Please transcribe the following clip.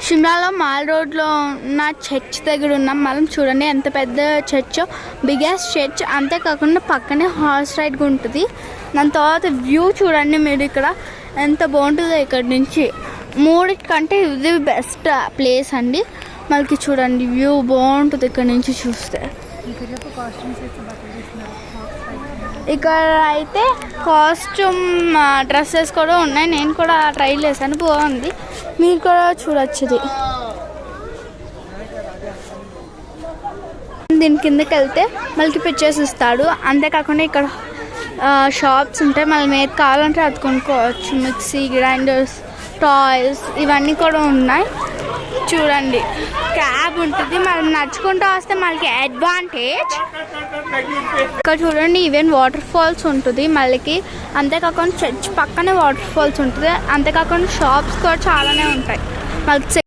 షిమ్లాలో mall రోడ్లో ఉన్న church దగ్గర ఉన్నాం. మనం చూడండి ఎంత పెద్ద చర్చ్, బిగ్గెస్ట్ చర్చ్. అంతేకాకుండా పక్కనే హార్స్ రైడ్ ఉంటుంది. దాని తర్వాత వ్యూ చూడండి మీరు, ఇక్కడ ఎంత బాగుంటుందో. ఇక్కడ నుంచి మూడికంటే ఇది బెస్ట్ ప్లేస్ అండి. మనకి చూడండి వ్యూ బాగుంటుంది ఇక్కడ నుంచి చూస్తే. ఇక్కడ అయితే కాస్ట్యూమ్ డ్రెస్సెస్ కూడా ఉన్నాయి. నేను కూడా ట్రై చేశాను, బాగుంది. మీరు కూడా చూడొచ్చు. దీని కిందకి వెళ్తే మళ్ళీ పిక్చర్స్ ఇస్తాడు. అంతేకాకుండా ఇక్కడ షాప్స్ ఉంటాయి. మళ్ళీ ఏది కావాలంటే అది కొనుక్కోవచ్చు. మిక్సీ, గ్రైండర్స్, టాయ్స్ ఇవన్నీ కూడా ఉన్నాయి. చూడండి క్యాబ్ ఉంటుంది. మనం నడుచుకుంటూ వస్తే మనకి అడ్వాంటేజ్. ఇక్కడ చూడండి ఈవెన్ వాటర్ ఫాల్స్ ఉంటుంది మళ్ళీ. అంతేకాకుండా చర్చ్ పక్కనే వాటర్ ఫాల్స్ ఉంటుంది. అంతేకాకుండా షాప్స్ కూడా చాలానే ఉంటాయి. మళ్ళీ